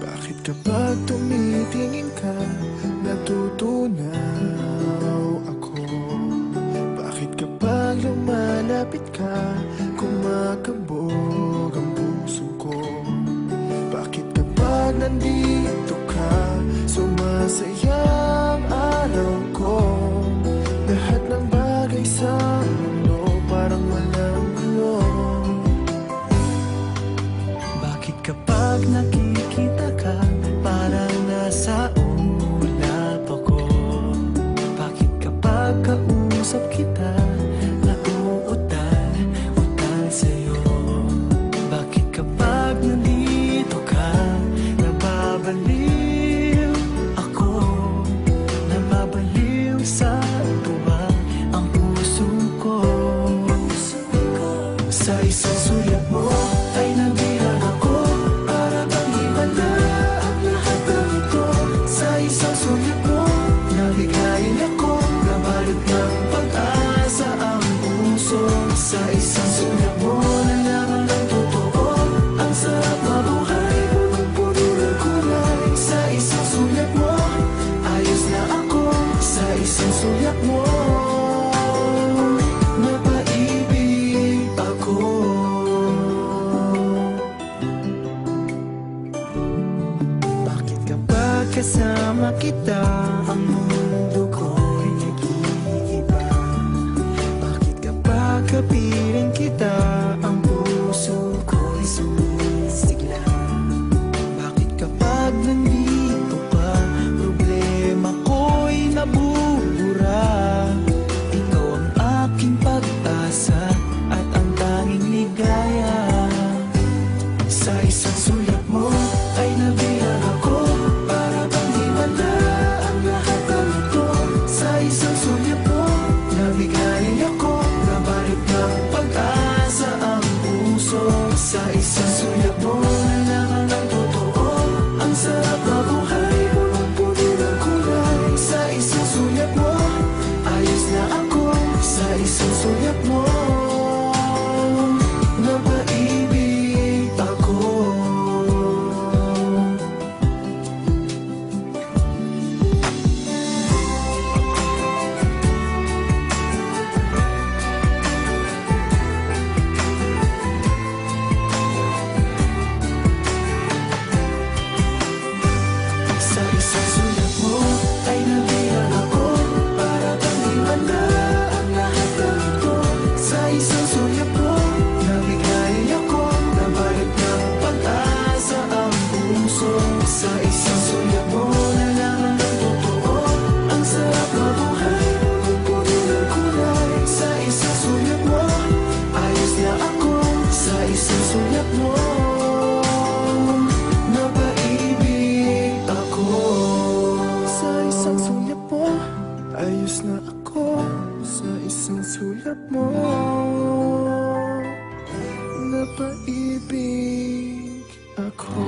Bakit kapag tumitingin ka, natutunaw ako? Bakit kapag lumalapit ka, kumakabog ang puso ko? Bakit kapag nandito ka, sumasaya ang araw ko? Lahat ng bagay sa mundo parang walang gulo. Bakit kapag nakikita ka, parang nasa ulap ako? Bakit kapag kausap kita, nauutal-utal sa'yo? Bakit kapag nandito ka, nababaliw ako? Nababaliw sa tuwa ang puso ko. Sa isang sulyap mo ay nabilang ako, para bang himala ang lahat ng ito. Sa isang sulyap mo, nabigayin ako, nabalot ng pag-asa ang puso. Sa isang sulyap mo, nalaman ng totoo, ang sarap mabuhay, punong-puno ng kulay. Sa isang sulyap mo, ayos na ako. Sa isang sulyap mo, napaibig ako. Bakit kapag kasama kita, ang mundo ko'y nag-iiba? Bakit kapag kapiling kita, ang puso ko'y sumisigla? Bakit kapag nandito ka, problema ko'y nabubura? Ikaw ang aking pag-asa at ang tanging ligaya. Sa isang sulyap mo ay nabilang ako, para bang himala ang lahat ng ito. Sa isang sulyap mo, nabigayin ako, nabalot ng pag-asa ang puso. Sa isang sulyap mo, nalaman ng totoo, ang sarap mabuhay, punong-puno ng kulay. Sa isang sulyap mo, ayos na ako. Sa isang sulyap mo, napaibig ako. Sa isang sulyap mo ay nabilang ako, para bang himala ang lahat ng ito. Sa isang sulyap mo, nabigayin ako, nabalot ng pag-asa ang puso. Sa isang sulyap mo, nalaman ng totoo, ang sarap mabuhay, punong-puno ng kulay. Sa isang sulyap mo, ayos na ako. Sa isang sulyap mo, napaibig ako. Sa isang sulyap mo, ayos na ako. Sa isang sulyap mo, napaibig ako.